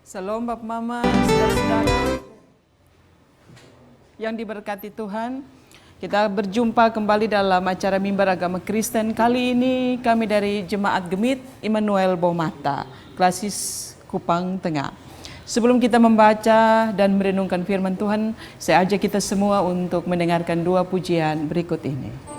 Shalom Bapak Mama, saudara-saudara yang diberkati Tuhan. Kita berjumpa kembali dalam acara Mimbar Agama Kristen. Kali ini kami dari Jemaat Gemit Immanuel Baumata, Klasis Kupang Tengah. Sebelum kita membaca dan merenungkan firman Tuhan, saya ajak kita semua untuk mendengarkan dua pujian berikut ini.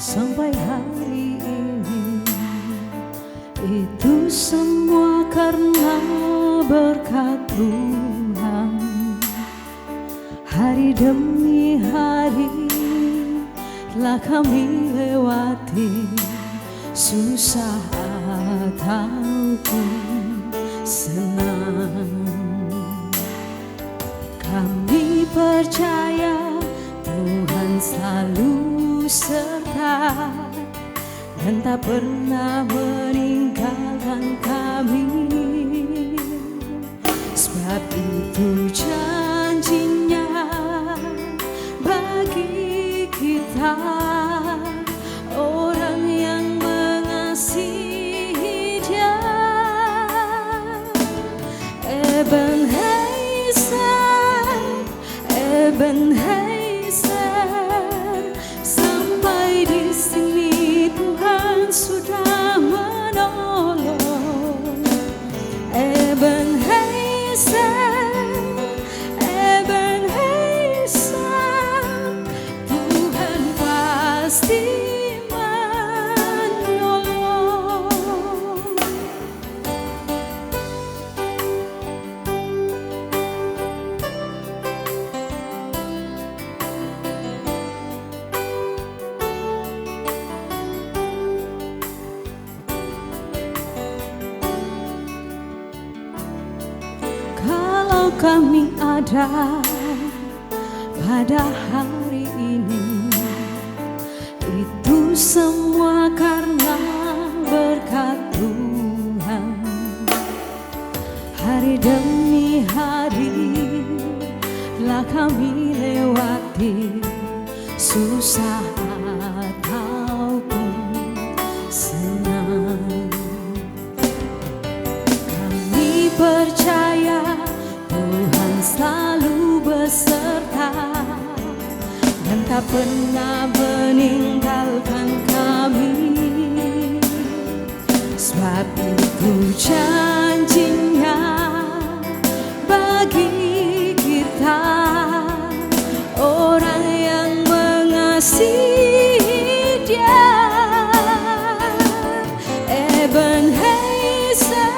Sampai hari ini, itu semua karena berkat Tuhan. Hari demi hari telah kami lewati, susah ataupun senang. Kami percaya Tuhan selalu serta dan tak pernah meninggalkan kami. Sebab itu janjinya bagi kita, orang yang mengasihi Dia. Ebenezer, Ebenezer, sampai di sini Tuhan sudah menolong. Ebenezer, Ebenezer, Tuhan pasti menolong. Kalau kami ada pada hari ini, itu semua karena berkat Tuhan. Hari demi hari telah kami lewati, susah ataupun senang. Kami percaya Tuhan selalu beserta dan tak pernah meninggalkan kami. Sebab itu janjinya bagi kita, orang yang mengasihi Dia. Ebenezer,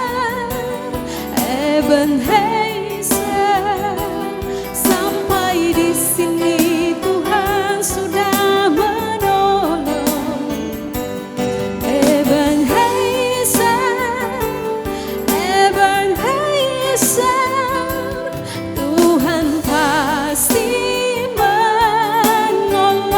Ebenezer, sampai di sini Tuhan sudah menolong. Ebenezer, Ebenezer, Tuhan pasti menolong.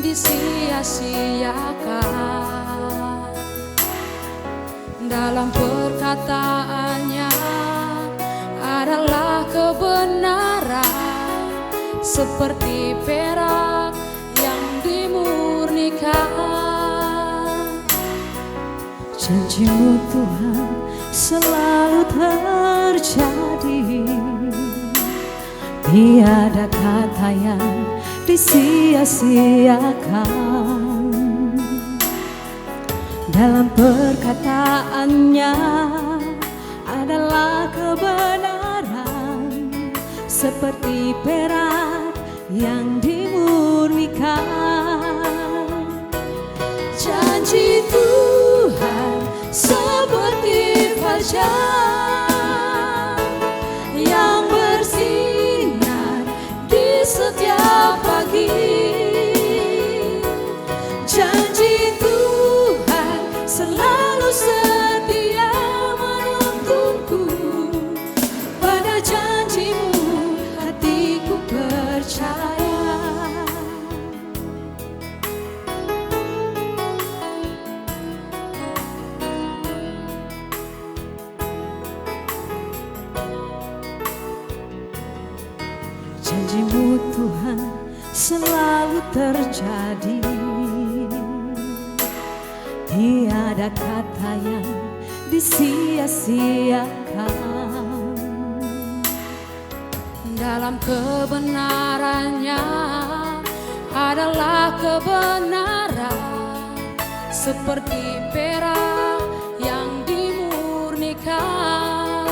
disia-siakan. Dalam perkataannya adalah kebenaran, seperti perak yang dimurnikan. Janji-Mu Tuhan selalu terjadi, tiada kata yang disia-siakan. Dalam perkataannya adalah kebenaran, seperti perak yang dimurnikan. Janji Tuhan seperti fajar yang bersinar di setiap pagi. Janji Tuhan selalu setia menuntunku. Pada janji-Mu hatiku percaya. Janji-Mu Tuhan selalu terjadi, tiada kata yang disia-siakan. Dalam kebenarannya adalah kebenaran, seperti perak yang dimurnikan.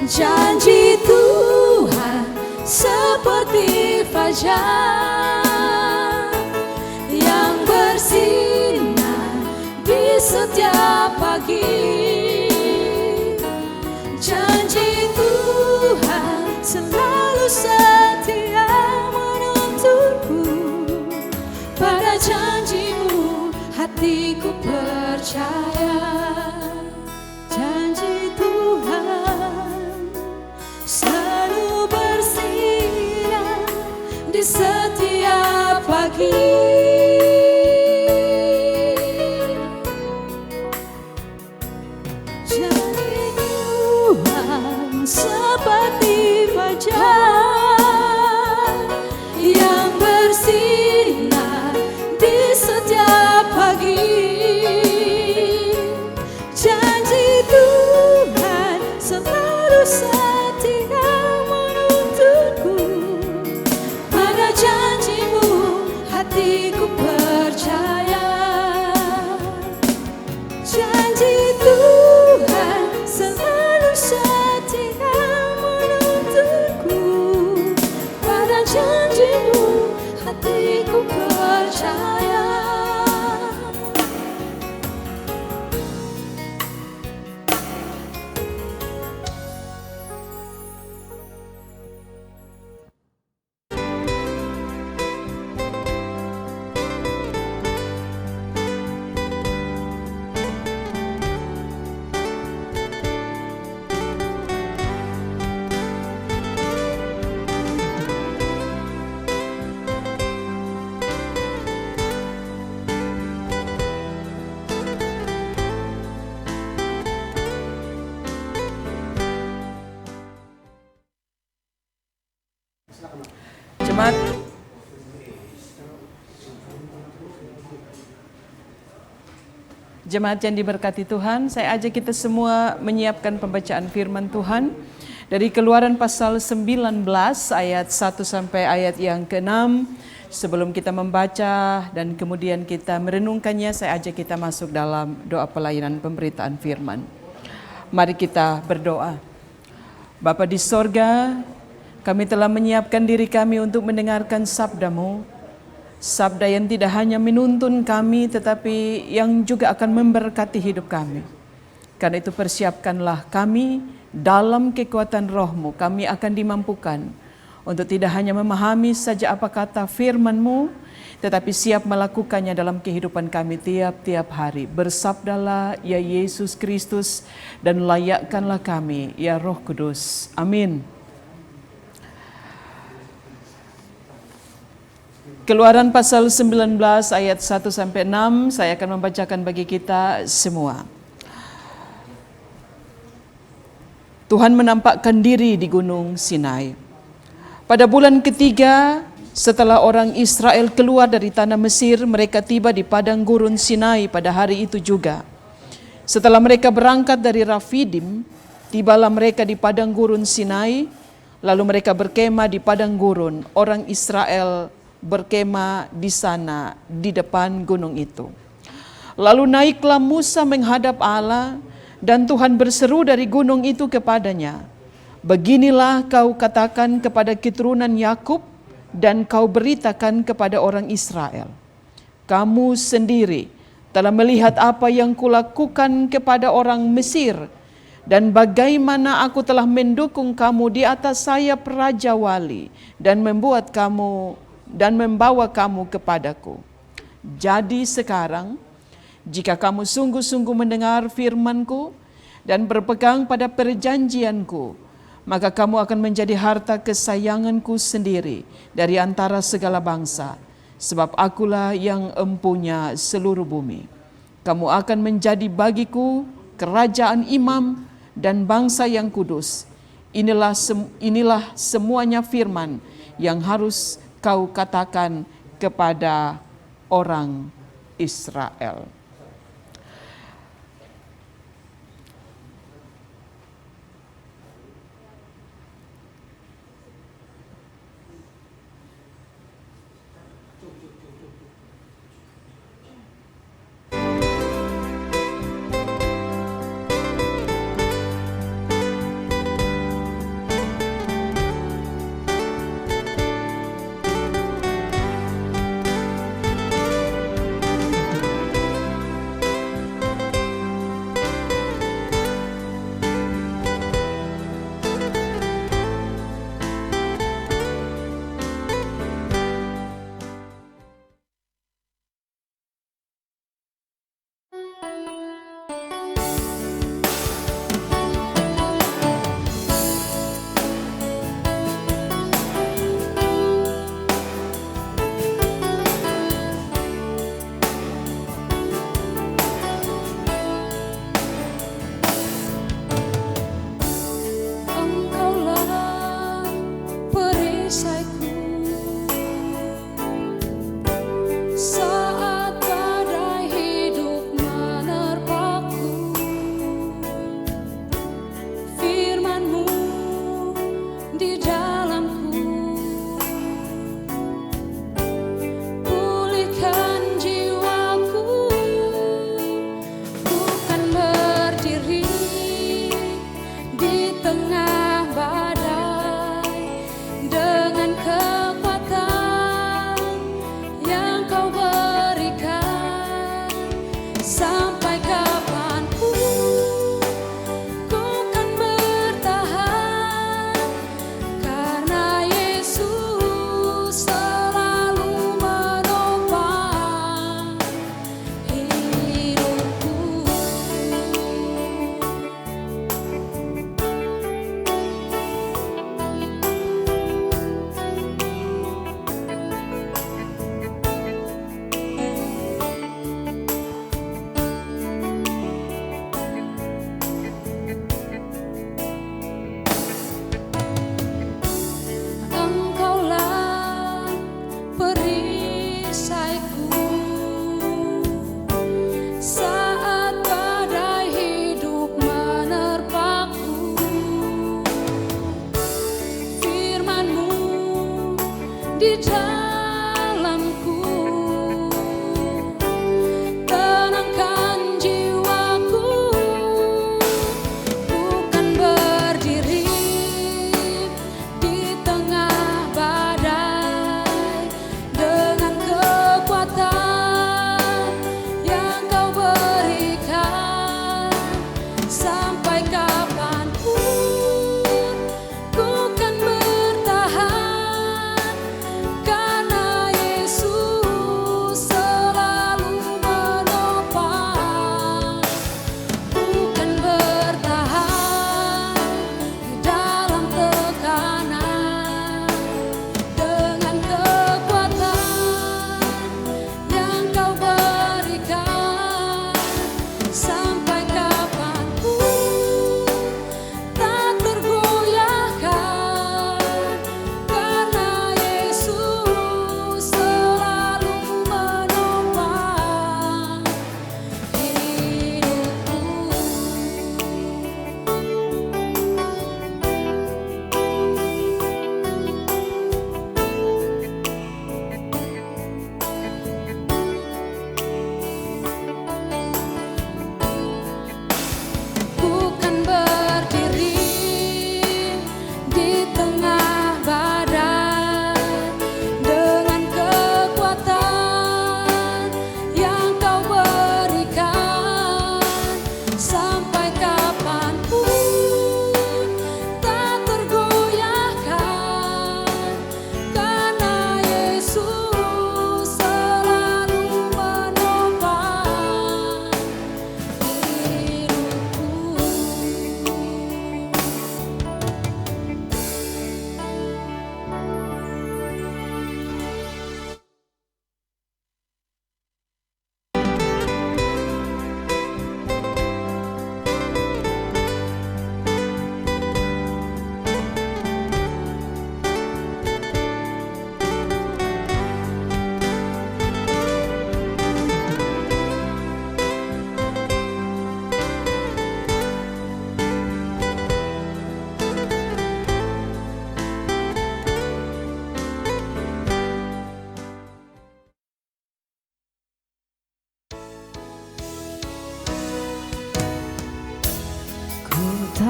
Janji Tuhan seperti fajar yang bersinar di setiap pagi. Janji Tuhan selalu setia menuntunku. Pada janji-Mu hatiku percaya. Janji Tuhan selalu bersinar Di setiap pagi. Janji Tuhan seperti fajar Yang bersinar di setiap pagi. Janji Tuhan selalu setia menuntunku. Pada janji-Mu hatiku percaya. Janji Tuhan selalu setia menuntunku. Pada janji-Mu hatiku percaya. Jemaat, jemaat yang diberkati Tuhan, saya ajak kita semua menyiapkan pembacaan firman Tuhan dari Keluaran pasal 19 ayat 1 sampai ayat yang ke-6. Sebelum kita membaca dan kemudian kita merenungkannya, saya ajak kita masuk dalam doa pelayanan pemberitaan firman. Mari kita berdoa. Bapa di sorga, kami telah menyiapkan diri kami untuk mendengarkan sabda-Mu. Sabda yang tidak hanya menuntun kami, tetapi yang juga akan memberkati hidup kami. Karena itu persiapkanlah kami dalam kekuatan Roh-Mu. Kami akan dimampukan untuk tidak hanya memahami saja apa kata firman-Mu, tetapi siap melakukannya dalam kehidupan kami tiap-tiap hari. Bersabdalah ya Yesus Kristus, dan layakkanlah kami ya Roh Kudus. Amin. Keluaran pasal 19 ayat 1 sampai 6 saya akan membacakan bagi kita semua. Tuhan menampakkan diri di Gunung Sinai. Pada bulan ketiga setelah orang Israel keluar dari tanah Mesir, mereka tiba di padang gurun Sinai pada hari itu juga. Setelah mereka berangkat dari Rafidim, tibalah mereka di padang gurun Sinai, lalu mereka berkemah di padang gurun. Orang Israel berkemah di sana di depan gunung itu. Lalu naiklah Musa menghadap Allah, dan Tuhan berseru dari gunung itu kepadanya, "Beginilah kau katakan kepada keturunan Yakub dan kau beritakan kepada orang Israel, kamu sendiri telah melihat apa yang kulakukan kepada orang Mesir dan bagaimana aku telah mendukung kamu di atas sayap Raja Wali dan membawa kamu kepadaku. Jadi sekarang, jika kamu sungguh-sungguh mendengar firman-Ku dan berpegang pada perjanjian-Ku, maka kamu akan menjadi harta kesayangan-Ku sendiri dari antara segala bangsa, sebab Akulah yang empunya seluruh bumi. Kamu akan menjadi bagiku kerajaan imam dan bangsa yang kudus. Inilah semuanya firman yang harus kau katakan kepada orang Israel."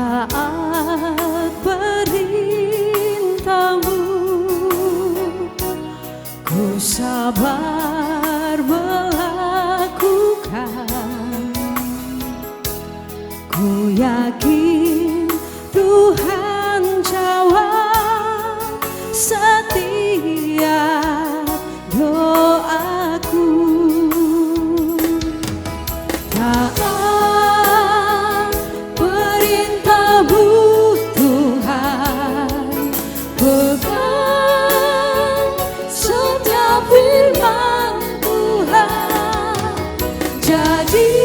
taat perintahmu, ku sabar melakukan. Ku yakin Tuhan jawab setiap doaku. Taat perintahmu Tuhan, pegang setiap firman Tuhan, jadi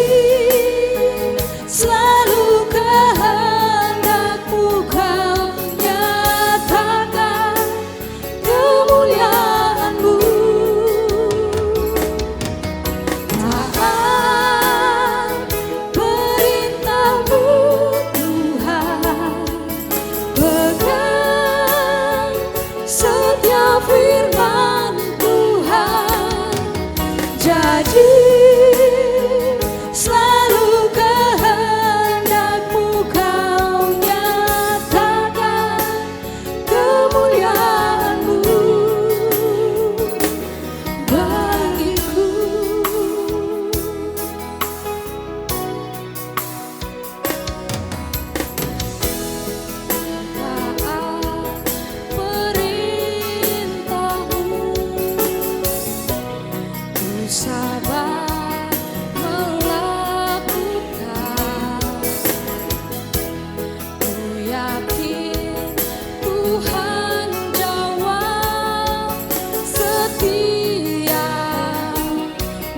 selalu kehendakmu kau nyatakan kemuliaanmu. Taat perintahmu Tuhan, pegang setiap firman Tuhan, jadi selalu kehendakmu kau nyatakan kemuliaanmu bagiku. Taat perintahmu, ku sabar melakukan. Ku yakin Tuhan jawab setiap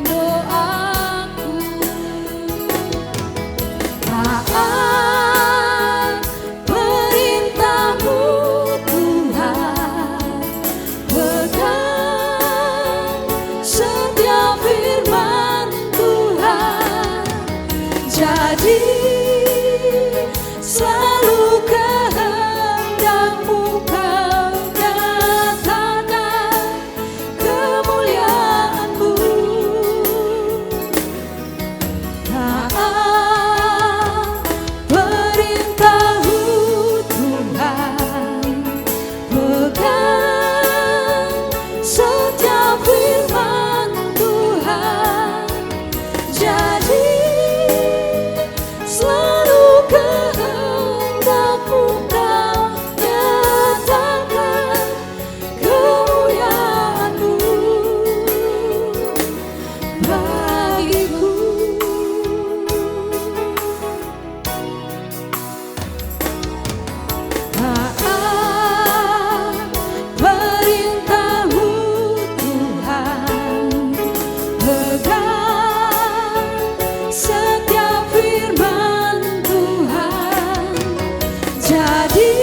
doaku. Taat perintahmu Tuhan, pegang setiap firman Tuhan, jadi selalu kehendakmu kau nyatakan kemuliaanmu. Taat perintahmu Tuhan, pegang setiap firman Tuhan, jadi selalu kehendakmu kau nyatakan kemuliaanmu bagiku. Taat perintahmu Tuhan, pegang setiap firman Tuhan, jadi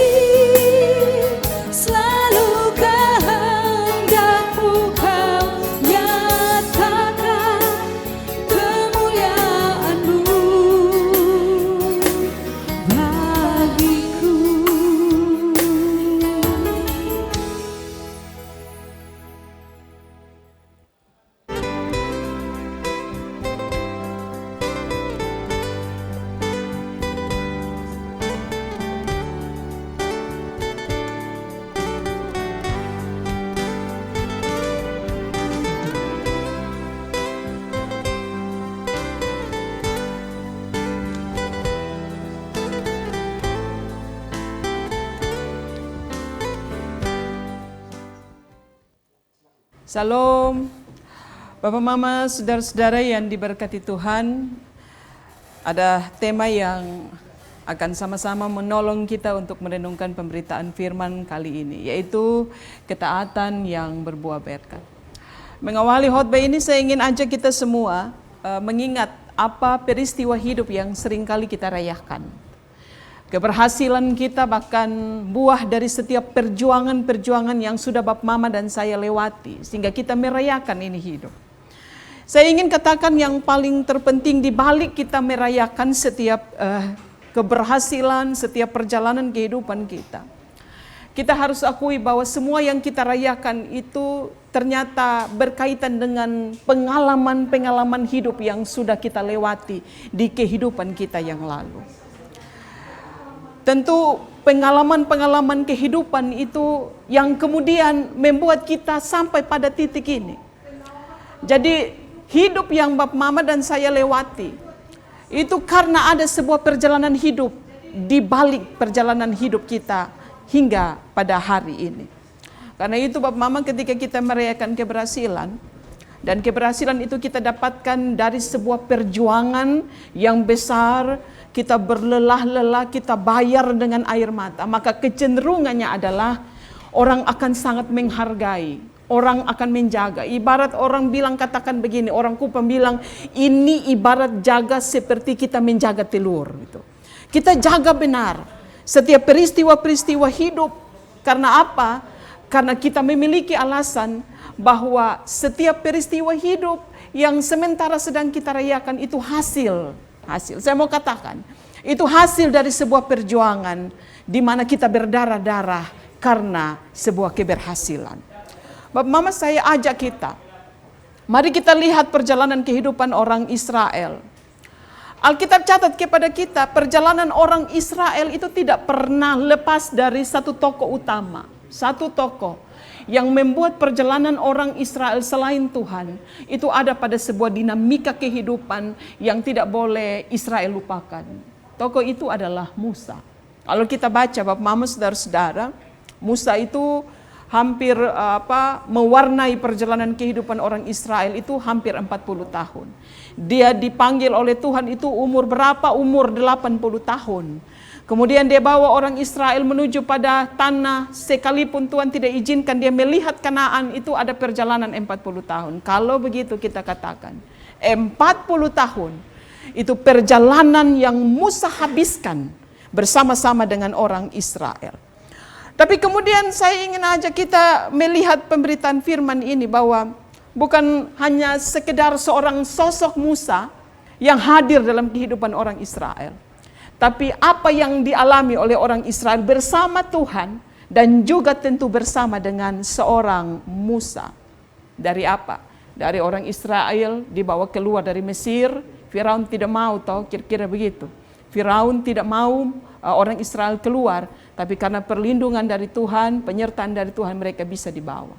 selalu kehendakmu kau nyatakan kemuliaanmu bagiku. Salam, Bapak Mama, saudara-saudara yang diberkati Tuhan. Ada tema yang akan sama-sama menolong kita untuk merenungkan pemberitaan firman kali ini, yaitu ketaatan yang berbuah berkat. Mengawali khotbah ini saya ingin ajak kita semua mengingat apa peristiwa hidup yang seringkali kita rayakan. Keberhasilan kita, bahkan buah dari setiap perjuangan-perjuangan yang sudah Bapak Mama dan saya lewati, sehingga kita merayakan ini hidup. Saya ingin katakan yang paling terpenting di balik kita merayakan setiap keberhasilan, setiap perjalanan kehidupan kita. Kita harus akui bahwa semua yang kita rayakan itu ternyata berkaitan dengan pengalaman-pengalaman hidup yang sudah kita lewati di kehidupan kita yang lalu. Tentu pengalaman-pengalaman kehidupan itu yang kemudian membuat kita sampai pada titik ini. Jadi hidup yang Bapak Mama dan saya lewati itu karena ada sebuah perjalanan hidup di balik perjalanan hidup kita hingga pada hari ini. Karena itu Bapak Mama, ketika kita merayakan keberhasilan, dan keberhasilan itu kita dapatkan dari sebuah perjuangan yang besar, kita berlelah-lelah, kita bayar dengan air mata, maka kecenderungannya adalah orang akan sangat menghargai, orang akan menjaga. Ibarat orang bilang, katakan begini, orang Kupang bilang, ini ibarat jaga seperti kita menjaga telur. Gitu. Kita jaga benar setiap peristiwa-peristiwa hidup. Karena apa? Karena kita memiliki alasan bahwa setiap peristiwa hidup yang sementara sedang kita rayakan itu hasil. Saya mau katakan, itu hasil dari sebuah perjuangan di mana kita berdarah-darah karena sebuah keberhasilan. Bapak Mama, saya ajak kita, mari kita lihat perjalanan kehidupan orang Israel. Alkitab catat kepada kita, perjalanan orang Israel itu tidak pernah lepas dari satu tokoh utama. Satu tokoh yang membuat perjalanan orang Israel selain Tuhan, itu ada pada sebuah dinamika kehidupan yang tidak boleh Israel lupakan. Tokoh itu adalah Musa. Kalau kita baca Bapak Mama, saudara-saudara, Musa itu hampir mewarnai perjalanan kehidupan orang Israel itu hampir 40 tahun. Dia dipanggil oleh Tuhan itu umur berapa? Umur 80 tahun. Kemudian dia bawa orang Israel menuju pada tanah, sekalipun Tuhan tidak izinkan dia melihat Kanaan, itu ada perjalanan 40 tahun. Kalau begitu kita katakan, 40 tahun itu perjalanan yang Musa habiskan bersama-sama dengan orang Israel. Tapi kemudian saya ingin ajak kita melihat pemberitaan firman ini bahwa bukan hanya sekedar seorang sosok Musa yang hadir dalam kehidupan orang Israel. Tapi apa yang dialami oleh orang Israel bersama Tuhan dan juga tentu bersama dengan seorang Musa. Dari apa? Dari orang Israel dibawa keluar dari Mesir, Firaun tidak mau, tahu kira-kira begitu. Firaun tidak mau orang Israel keluar, tapi karena perlindungan dari Tuhan, penyertaan dari Tuhan, mereka bisa dibawa.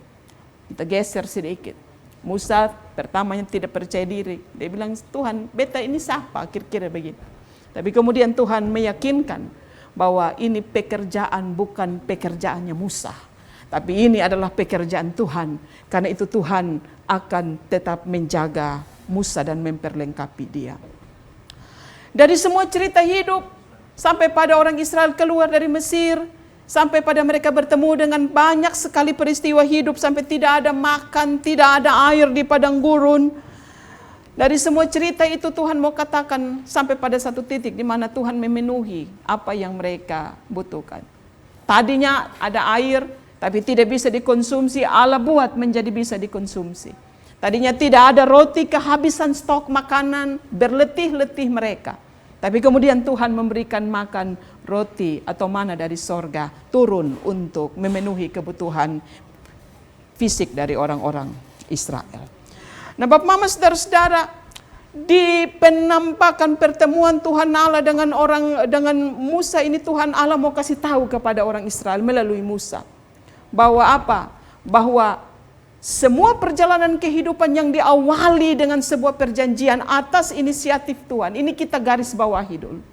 Kita geser sedikit. Musa pertamanya tidak percaya diri. Dia bilang, Tuhan, beta ini siapa? Kira-kira begitu. Tapi kemudian Tuhan meyakinkan bahwa ini pekerjaan bukan pekerjaannya Musa. Tapi ini adalah pekerjaan Tuhan. Karena itu Tuhan akan tetap menjaga Musa dan memperlengkapi dia. Dari semua cerita hidup, sampai pada orang Israel keluar dari Mesir, sampai pada mereka bertemu dengan banyak sekali peristiwa hidup, sampai tidak ada makan, tidak ada air di padang gurun. Dari semua cerita itu Tuhan mau katakan sampai pada satu titik di mana Tuhan memenuhi apa yang mereka butuhkan. Tadinya ada air tapi tidak bisa dikonsumsi, Allah buat menjadi bisa dikonsumsi. Tadinya tidak ada roti, kehabisan stok makanan, berletih-letih mereka. Tapi kemudian Tuhan memberikan makan roti atau mana dari sorga turun untuk memenuhi kebutuhan fisik dari orang-orang Israel. Nah Bapak Mama, saudara-saudara, di penampakan pertemuan Tuhan Allah dengan Musa ini, Tuhan Allah mau kasih tahu kepada orang Israel melalui Musa bahwa apa? Bahwa semua perjalanan kehidupan yang diawali dengan sebuah perjanjian atas inisiatif Tuhan, ini kita garis bawahi dulu.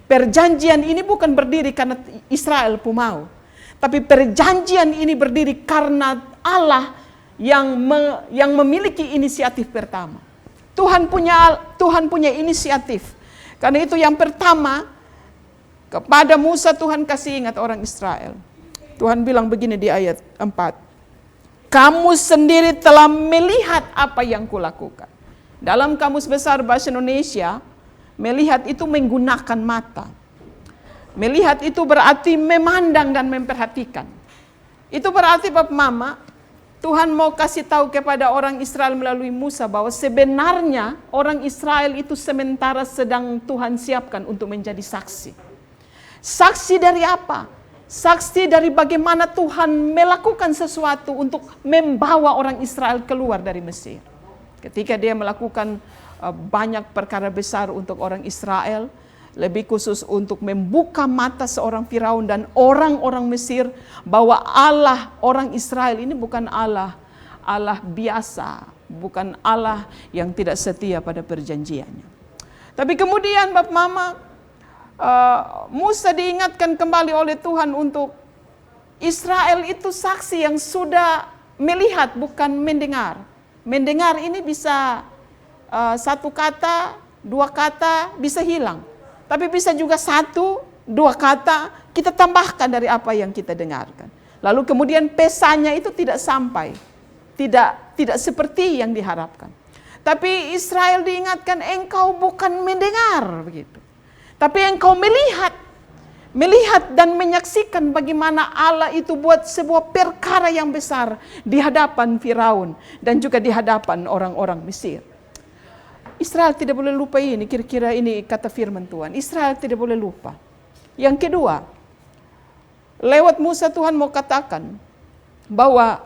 Perjanjian ini bukan berdiri karena Israel pun mau, tapi perjanjian ini berdiri karena Allah yang memiliki inisiatif pertama. Tuhan punya inisiatif. Karena itu yang pertama, kepada Musa Tuhan kasih ingat orang Israel. Tuhan bilang begini di ayat 4. Kamu sendiri telah melihat apa yang kulakukan. Dalam Kamus Besar Bahasa Indonesia, melihat itu menggunakan mata. Melihat itu berarti memandang dan memperhatikan. Itu berarti Bapak Mama, Tuhan mau kasih tahu kepada orang Israel melalui Musa bahwa sebenarnya orang Israel itu sementara sedang Tuhan siapkan untuk menjadi saksi. Saksi dari apa? Saksi dari bagaimana Tuhan melakukan sesuatu untuk membawa orang Israel keluar dari Mesir. Ketika dia melakukan banyak perkara besar untuk orang Israel, lebih khusus untuk membuka mata seorang Firaun dan orang-orang Mesir bahwa Allah orang Israel ini bukan Allah biasa, bukan Allah yang tidak setia pada perjanjiannya. Tapi kemudian Bapak Mama, Musa diingatkan kembali oleh Tuhan untuk Israel itu saksi yang sudah melihat bukan mendengar. Mendengar ini bisa satu kata, dua kata bisa hilang. Tapi bisa juga satu, dua kata kita tambahkan dari apa yang kita dengarkan. Lalu kemudian pesannya itu tidak sampai. Tidak seperti yang diharapkan. Tapi Israel diingatkan, engkau bukan mendengar begitu. Tapi engkau melihat dan menyaksikan bagaimana Allah itu buat sebuah perkara yang besar di hadapan Firaun dan juga di hadapan orang-orang Mesir. Israel tidak boleh lupa ini, kira-kira ini kata firman Tuhan. Israel tidak boleh lupa. Yang kedua, lewat Musa Tuhan mau katakan bahwa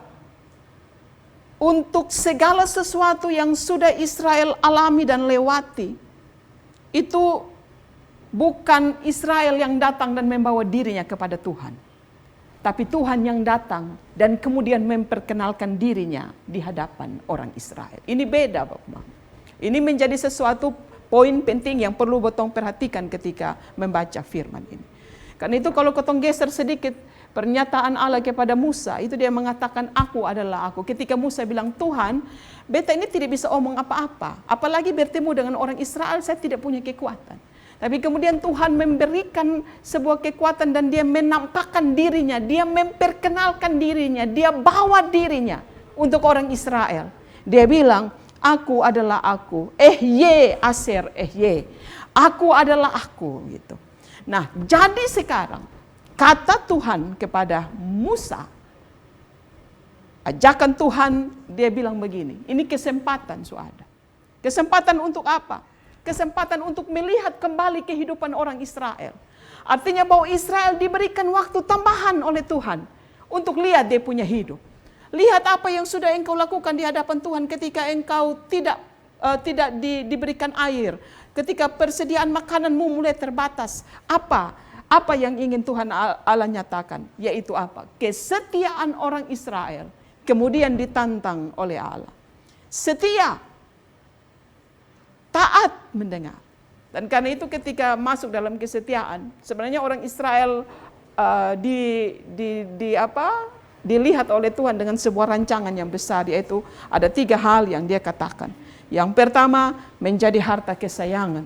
untuk segala sesuatu yang sudah Israel alami dan lewati, itu bukan Israel yang datang dan membawa dirinya kepada Tuhan. Tapi Tuhan yang datang dan kemudian memperkenalkan dirinya di hadapan orang Israel. Ini beda Bapak. Ini menjadi sesuatu poin penting yang perlu Botong perhatikan ketika membaca firman ini. Karena itu kalau Kotong geser sedikit pernyataan Allah kepada Musa, itu dia mengatakan aku adalah aku. Ketika Musa bilang Tuhan, beta ini tidak bisa omong apa-apa. Apalagi bertemu dengan orang Israel, saya tidak punya kekuatan. Tapi kemudian Tuhan memberikan sebuah kekuatan dan dia menampakkan dirinya, dia memperkenalkan dirinya, dia bawa dirinya untuk orang Israel. Dia bilang, aku adalah aku, Aser, aku adalah aku gitu. Nah, jadi sekarang kata Tuhan kepada Musa, ajakan Tuhan, dia bilang begini, ini kesempatan suada. Kesempatan untuk apa? Kesempatan untuk melihat kembali kehidupan orang Israel. Artinya bahwa Israel diberikan waktu tambahan oleh Tuhan untuk lihat dia punya hidup. Lihat apa yang sudah engkau lakukan di hadapan Tuhan ketika engkau tidak diberikan air. Ketika persediaan makananmu mulai terbatas. Apa yang ingin Tuhan Allah nyatakan? Yaitu apa? Kesetiaan orang Israel kemudian ditantang oleh Allah. Setia, taat mendengar. Dan karena itu ketika masuk dalam kesetiaan, sebenarnya orang Israel dilihat oleh Tuhan dengan sebuah rancangan yang besar, yaitu ada 3 hal yang dia katakan. Yang pertama, menjadi harta kesayangan.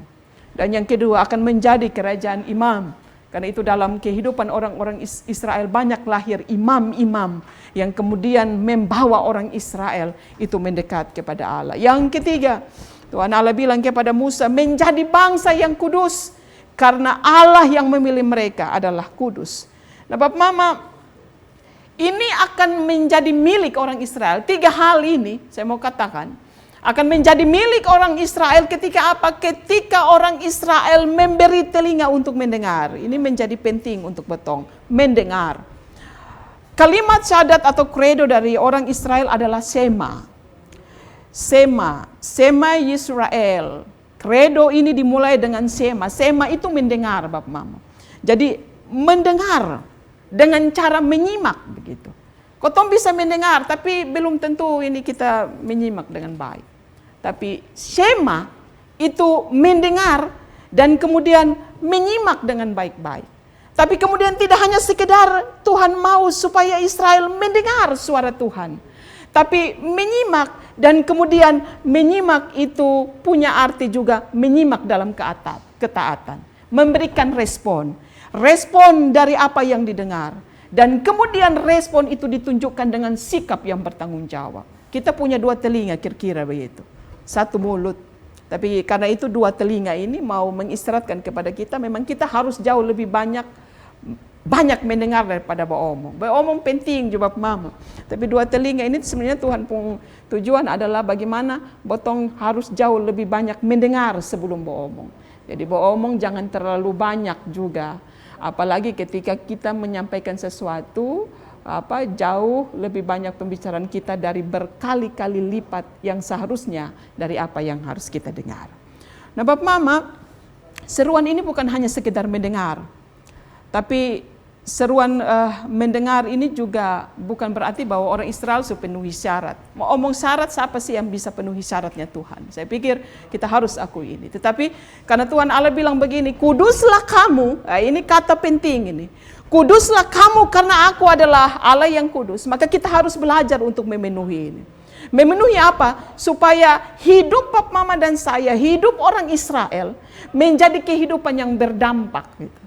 Dan yang kedua, akan menjadi kerajaan imam. Karena itu dalam kehidupan orang-orang Israel banyak lahir imam-imam yang kemudian membawa orang Israel itu mendekat kepada Allah. Yang ketiga, Tuhan Allah bilang kepada Musa, menjadi bangsa yang kudus. Karena Allah yang memilih mereka adalah kudus. Nah Bapak Mama, ini akan menjadi milik orang Israel. 3 hal ini saya mau katakan akan menjadi milik orang Israel ketika apa? Ketika orang Israel memberi telinga untuk mendengar. Ini menjadi penting untuk Botong, mendengar. Kalimat syahadat atau kredo dari orang Israel adalah Sema. Sema Yisrael. Kredo ini dimulai dengan Sema. Sema itu mendengar Bapak Mama. Jadi mendengar dengan cara menyimak begitu. Kotong bisa mendengar tapi belum tentu ini kita menyimak dengan baik. Tapi Sema itu mendengar dan kemudian menyimak dengan baik-baik. Tapi kemudian tidak hanya sekedar Tuhan mau supaya Israel mendengar suara Tuhan. Tapi menyimak dan kemudian menyimak itu punya arti juga menyimak dalam ketaatan. Memberikan respon. Respon dari apa yang didengar. Dan kemudian respon itu ditunjukkan dengan sikap yang bertanggung jawab. Kita punya 2 telinga kira-kira begitu. 1 mulut. Tapi karena itu 2 telinga ini mau mengisyaratkan kepada kita, memang kita harus jauh lebih banyak mendengar daripada beromong. Beromong penting juga Mama. Tapi 2 telinga ini sebenarnya Tuhan pun tujuan adalah bagaimana Botong harus jauh lebih banyak mendengar sebelum beromong. Jadi beromong jangan terlalu banyak juga. Apalagi ketika kita menyampaikan sesuatu, jauh lebih banyak pembicaraan kita dari berkali-kali lipat yang seharusnya dari apa yang harus kita dengar. Nah Bapak Mama, seruan ini bukan hanya sekedar mendengar, tapi seruan mendengar ini juga bukan berarti bahwa orang Israel harus penuhi syarat. Mau omong syarat, siapa sih yang bisa penuhi syaratnya Tuhan? Saya pikir kita harus akui ini. Tetapi karena Tuhan Allah bilang begini, kuduslah kamu, ini kata penting ini. Kuduslah kamu karena aku adalah Allah yang kudus. Maka kita harus belajar untuk memenuhi ini. Memenuhi apa? Supaya hidup Papa Mama dan saya, hidup orang Israel menjadi kehidupan yang berdampak gitu.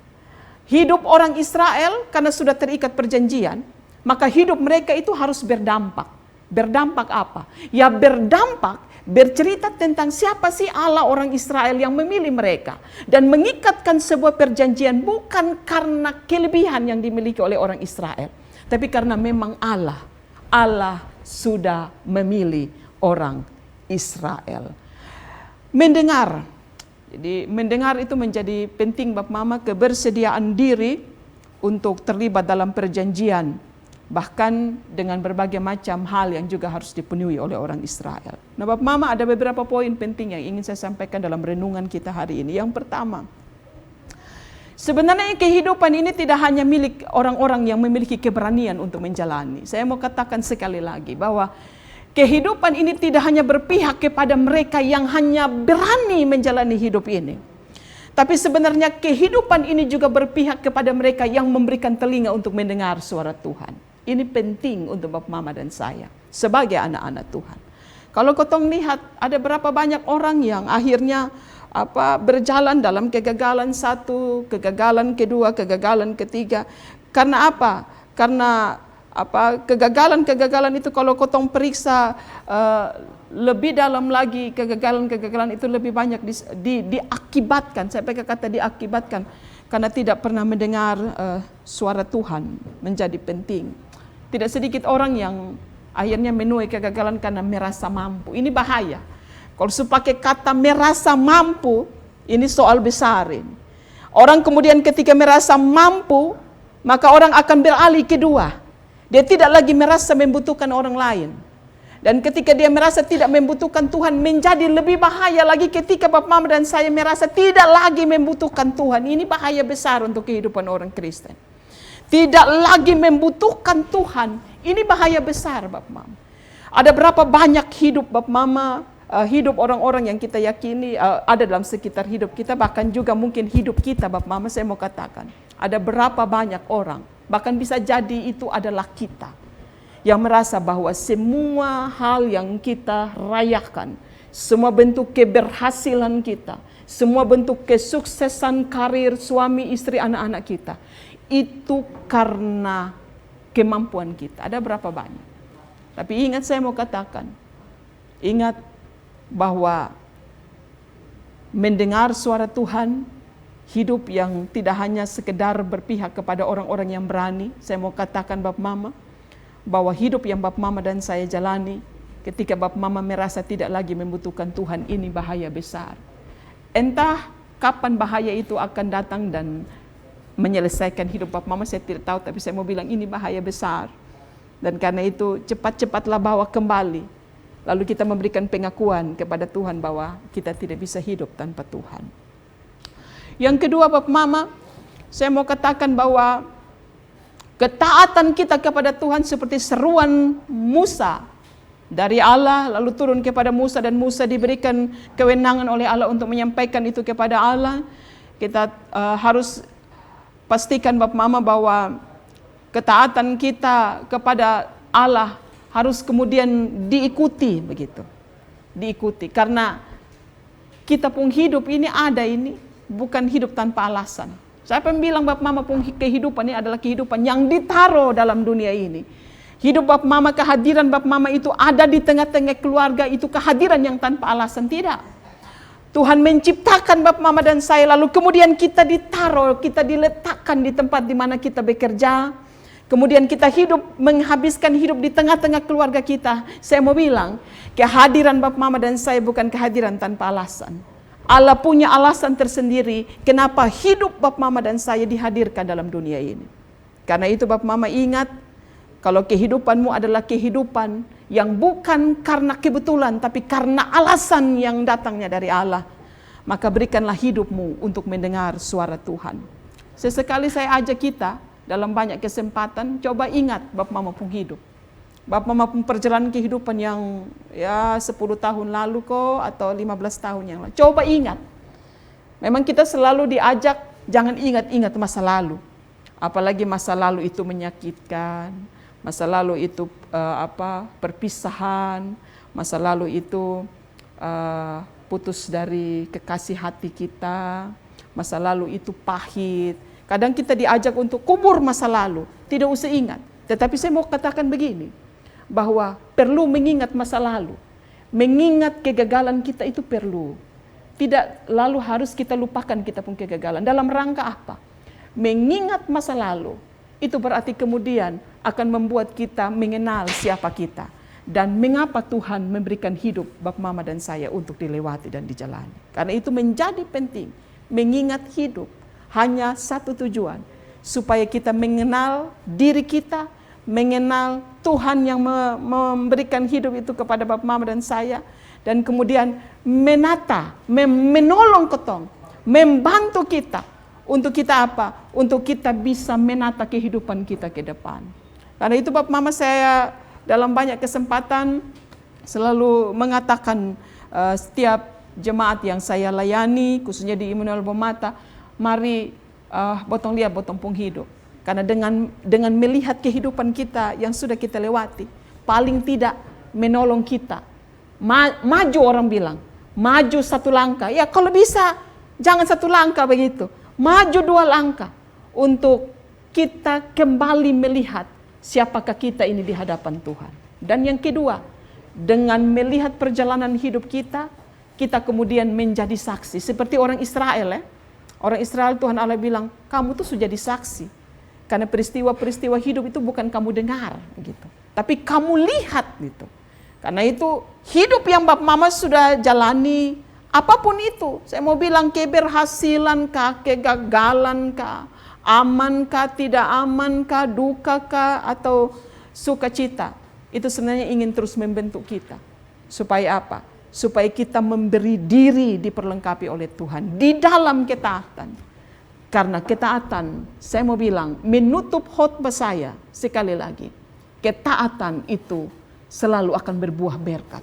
Hidup orang Israel karena sudah terikat perjanjian, maka hidup mereka itu harus berdampak. Berdampak apa? Ya berdampak, bercerita tentang siapa sih Allah orang Israel yang memilih mereka. Dan mengikatkan sebuah perjanjian bukan karena kelebihan yang dimiliki oleh orang Israel. Tapi karena memang Allah sudah memilih orang Israel. Mendengar. Jadi mendengar itu menjadi penting Bapak Mama, kebersediaan diri untuk terlibat dalam perjanjian. Bahkan dengan berbagai macam hal yang juga harus dipenuhi oleh orang Israel. Nah Bapak Mama, ada beberapa poin penting yang ingin saya sampaikan dalam renungan kita hari ini. Yang pertama, sebenarnya kehidupan ini tidak hanya milik orang-orang yang memiliki keberanian untuk menjalani. Saya mau katakan sekali lagi bahwa kehidupan ini tidak hanya berpihak kepada mereka yang hanya berani menjalani hidup ini. Tapi sebenarnya kehidupan ini juga berpihak kepada mereka yang memberikan telinga untuk mendengar suara Tuhan. Ini penting untuk Bapak Mama dan saya sebagai anak-anak Tuhan. Kalau kotong lihat ada berapa banyak orang yang akhirnya berjalan dalam kegagalan satu, kegagalan kedua, kegagalan ketiga. Karena apa? Karena kegagalan itu kalau kotong periksa lebih dalam lagi, kegagalan itu lebih banyak diakibatkan, saya pakai kata diakibatkan, karena tidak pernah mendengar suara Tuhan menjadi penting. Tidak sedikit orang yang akhirnya menuai kegagalan karena merasa mampu. Ini bahaya. Kalau pakai kata merasa mampu, ini soal besar ini. Orang kemudian ketika merasa mampu, maka orang akan beralih kedua. Dia tidak lagi merasa membutuhkan orang lain. Dan ketika dia merasa tidak membutuhkan Tuhan, menjadi lebih bahaya lagi ketika Bapak Mama dan saya merasa tidak lagi membutuhkan Tuhan. Ini bahaya besar untuk kehidupan orang Kristen. Tidak lagi membutuhkan Tuhan. Ini bahaya besar Bapak Mama. Ada berapa banyak hidup Bapak Mama, hidup orang-orang yang kita yakini ada dalam sekitar hidup kita, bahkan juga mungkin hidup kita Bapak Mama, saya mau katakan. Ada berapa banyak orang, bahkan bisa jadi itu adalah kita, yang merasa bahwa semua hal yang kita rayakan, semua bentuk keberhasilan kita, semua bentuk kesuksesan karir suami, istri, anak-anak kita, itu karena kemampuan kita. Ada berapa banyak? Tapi ingat, saya mau katakan, ingat bahwa mendengar suara Tuhan, hidup yang tidak hanya sekedar berpihak kepada orang-orang yang berani. Saya mau katakan Bapak Mama, bahwa hidup yang Bapak Mama dan saya jalani, ketika Bapak Mama merasa tidak lagi membutuhkan Tuhan, ini bahaya besar. Entah kapan bahaya itu akan datang dan menyelesaikan hidup Bapak Mama, saya tidak tahu, tapi saya mau bilang ini bahaya besar. Dan karena itu cepat-cepatlah bawa kembali. Lalu kita memberikan pengakuan kepada Tuhan bahwa kita tidak bisa hidup tanpa Tuhan. Yang kedua Bapak Mama, saya mau katakan bahwa ketaatan kita kepada Tuhan seperti seruan Musa dari Allah lalu turun kepada Musa, dan Musa diberikan kewenangan oleh Allah untuk menyampaikan itu kepada Allah. Kita harus pastikan Bapak Mama bahwa ketaatan kita kepada Allah harus kemudian diikuti begitu. Diikuti karena kita pun hidup ini ada ini bukan hidup tanpa alasan. Siapa yang bilang Bapak Mama pun kehidupan ini adalah kehidupan yang ditaruh dalam dunia ini. Hidup Bapak Mama, kehadiran Bapak Mama itu ada di tengah-tengah keluarga, itu kehadiran yang tanpa alasan, tidak. Tuhan menciptakan Bapak Mama dan saya, lalu kemudian kita ditaruh, kita diletakkan di tempat di mana kita bekerja. Kemudian kita hidup, menghabiskan hidup di tengah-tengah keluarga kita. Saya mau bilang, kehadiran Bapak Mama dan saya bukan kehadiran tanpa alasan. Allah punya alasan tersendiri kenapa hidup Bapak Mama dan saya dihadirkan dalam dunia ini. Karena itu Bapak Mama ingat, kalau kehidupanmu adalah kehidupan yang bukan karena kebetulan, tapi karena alasan yang datangnya dari Allah, maka berikanlah hidupmu untuk mendengar suara Tuhan. Sesekali saya ajak kita dalam banyak kesempatan, coba ingat Bapak Mama pun hidup. Bapak Mama pun perjalanan kehidupan yang 10 tahun lalu kok, atau 15 tahun yang lalu. Coba ingat. Memang kita selalu diajak, jangan ingat-ingat masa lalu. Apalagi masa lalu itu menyakitkan, masa lalu itu perpisahan, masa lalu itu putus dari kekasih hati kita, masa lalu itu pahit. Kadang kita diajak untuk kubur masa lalu, tidak usah ingat. Tetapi saya mau katakan begini, bahwa perlu mengingat masa lalu. Mengingat kegagalan kita itu perlu. Tidak lalu harus kita lupakan kita pun kegagalan. Dalam rangka apa? Mengingat masa lalu, itu berarti kemudian akan membuat kita mengenal siapa kita. Dan mengapa Tuhan memberikan hidup Bapak Mama dan saya untuk dilewati dan dijalani. Karena itu menjadi penting, mengingat hidup. Hanya satu tujuan, supaya kita mengenal diri kita, mengenal Tuhan yang memberikan hidup itu kepada Bapak Mama dan saya, dan kemudian menata, menolong ketong, membantu kita. Untuk kita apa? Untuk kita bisa menata kehidupan kita ke depan. Karena itu Bapak Mama saya dalam banyak kesempatan selalu mengatakan setiap jemaat yang saya layani, khususnya di Immanuel Bomata, mari botong lihat botong pung hidup. Karena dengan melihat kehidupan kita yang sudah kita lewati, paling tidak menolong kita. Maju orang bilang, maju 1 langkah. Ya kalau bisa jangan 1 langkah begitu. Maju 2 langkah untuk kita kembali melihat siapakah kita ini di hadapan Tuhan. Dan yang kedua, dengan melihat perjalanan hidup kita, kita kemudian menjadi saksi. Seperti orang Israel Orang Israel Tuhan Allah bilang, kamu tuh sudah jadi saksi. Karena peristiwa-peristiwa hidup itu bukan kamu dengar, gitu, tapi kamu lihat gitu. Karena itu hidup yang Bapak Mama sudah jalani, apapun itu, saya mau bilang keberhasilan kah, kegagalan kah, aman kah, tidak aman kah, duka kah, atau sukacita, itu sebenarnya ingin terus membentuk kita. Supaya apa? Supaya kita memberi diri diperlengkapi oleh Tuhan di dalam ketaatan. Karena ketaatan, saya mau bilang, menutup khotbah saya sekali lagi. Ketaatan itu selalu akan berbuah berkat.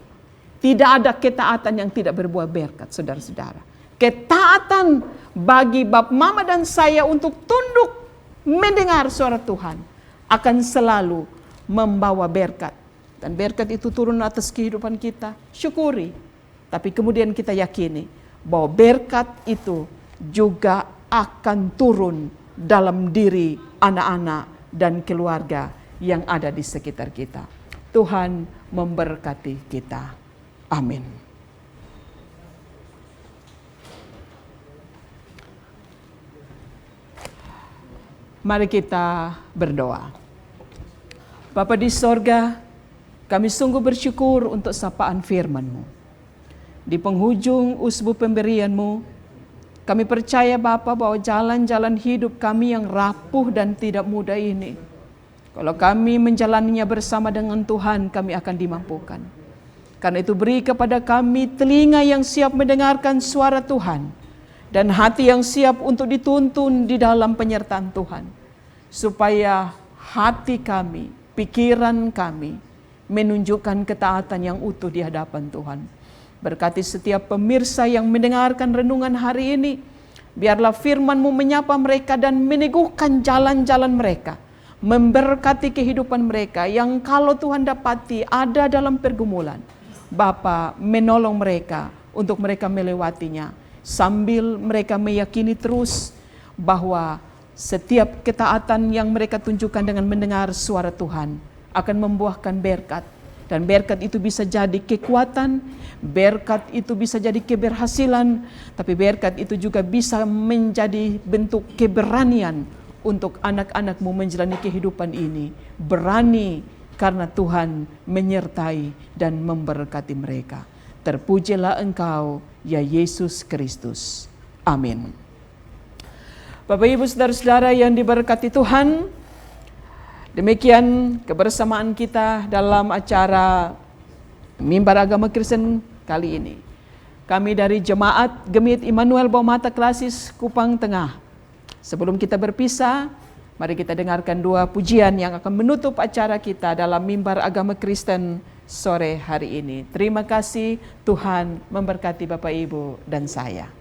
Tidak ada ketaatan yang tidak berbuah berkat, saudara-saudara. Ketaatan bagi Bapak Mama dan saya untuk tunduk mendengar suara Tuhan akan selalu membawa berkat. Dan berkat itu turun atas kehidupan kita, syukuri. Tapi kemudian kita yakini bahwa berkat itu juga akan turun dalam diri anak-anak dan keluarga yang ada di sekitar kita. Tuhan memberkati kita. Amin. Mari kita berdoa. Bapa di sorga, kami sungguh bersyukur untuk sapaan firman-Mu. Di penghujung usbu pemberian-Mu, kami percaya Bapa bahwa jalan-jalan hidup kami yang rapuh dan tidak mudah ini, kalau kami menjalaninya bersama dengan Tuhan, kami akan dimampukan. Karena itu beri kepada kami telinga yang siap mendengarkan suara Tuhan, dan hati yang siap untuk dituntun di dalam penyertaan Tuhan. Supaya hati kami, pikiran kami, menunjukkan ketaatan yang utuh di hadapan Tuhan. Berkati setiap pemirsa yang mendengarkan renungan hari ini. Biarlah firman-Mu menyapa mereka dan meneguhkan jalan-jalan mereka. Memberkati kehidupan mereka yang kalau Tuhan dapati ada dalam pergumulan. Bapa menolong mereka untuk mereka melewatinya. Sambil mereka meyakini terus bahwa setiap ketaatan yang mereka tunjukkan dengan mendengar suara Tuhan akan membuahkan berkat. Dan berkat itu bisa jadi kekuatan, berkat itu bisa jadi keberhasilan, tapi berkat itu juga bisa menjadi bentuk keberanian untuk anak-anak-Mu menjalani kehidupan ini. Berani karena Tuhan menyertai dan memberkati mereka. Terpujilah Engkau, ya Yesus Kristus. Amin. Bapak Ibu Saudara-saudara yang diberkati Tuhan, demikian kebersamaan kita dalam acara Mimbar Agama Kristen kali ini. Kami dari Jemaat Gemit Immanuel Baumata Klasis Kupang Tengah. Sebelum kita berpisah, mari kita dengarkan dua pujian yang akan menutup acara kita dalam Mimbar Agama Kristen sore hari ini. Terima kasih, Tuhan memberkati Bapak Ibu dan saya.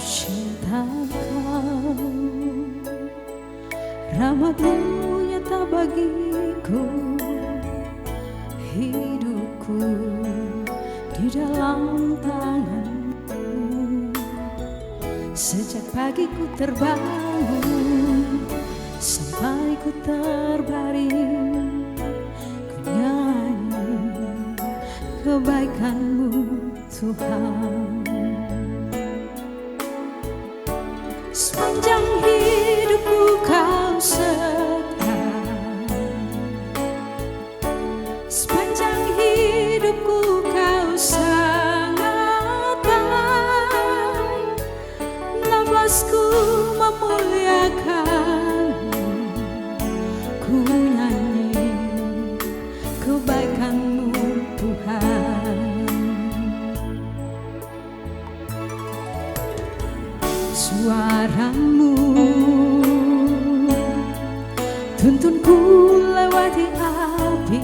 Cinta kau, rahmat-Mu nyata bagiku, hidupku di dalam tangan-Mu. Sejak pagi ku terbangun sampai ku terbaring, ku nyanyi kebaikan-Mu Tuhan. Sepanjang hidupku Kau setia, sepanjang hidupku Kau sangat baik. Nafasku memuliakan-Mu, ku nyanyi kebaikan-Mu Tuhan. Suara-Mu tuntunku lewati api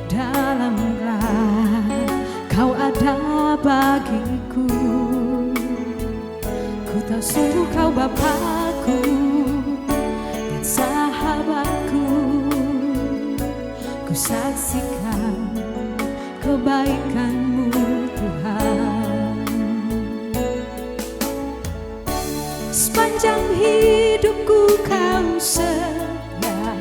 dalam gelap. Kau ada bagiku, ku tahu sungguh Kau Bapakku dan sahabatku. Ku saksikan kebaikan-Mu Tuhan. Sepanjang hidupku Kau setia,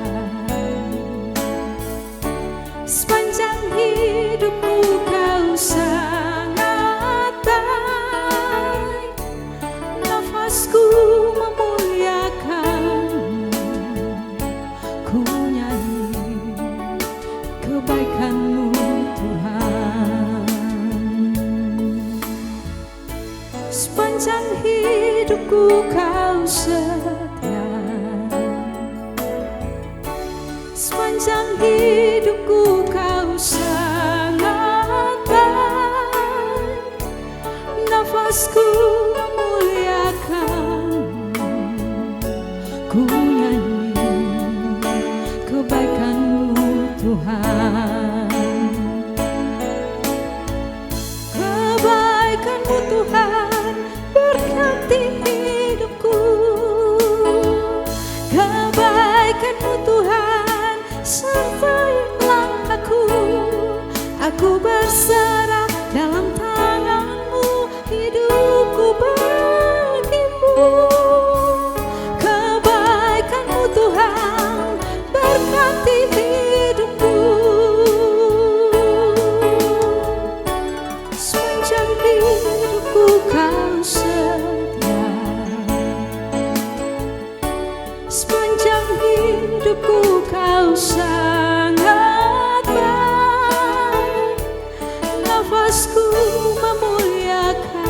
sepanjang hidupku Kau sangat baik. Nafasku memuliakan-Mu, ku nyanyi kebaikan-Mu Tuhan. Sepanjang hidupku Kau setia, sepanjang hidupku Kau sangat baik. Nafasku memuliakan-Mu, ku nyanyi kebaikan-Mu Tuhan. Kebaikan-Mu Tuhan berkati hidupku, kebaikan-Mu Tuhan sampai langkahku. Aku berserah dalam tangan-Mu, hidupku bagi-Mu. Kebaikan-Mu Tuhan berkati hidupku, sepanjang hidupku Kau setia, sepanjang hidupku Kau sangat baik. Nafasku memuliakan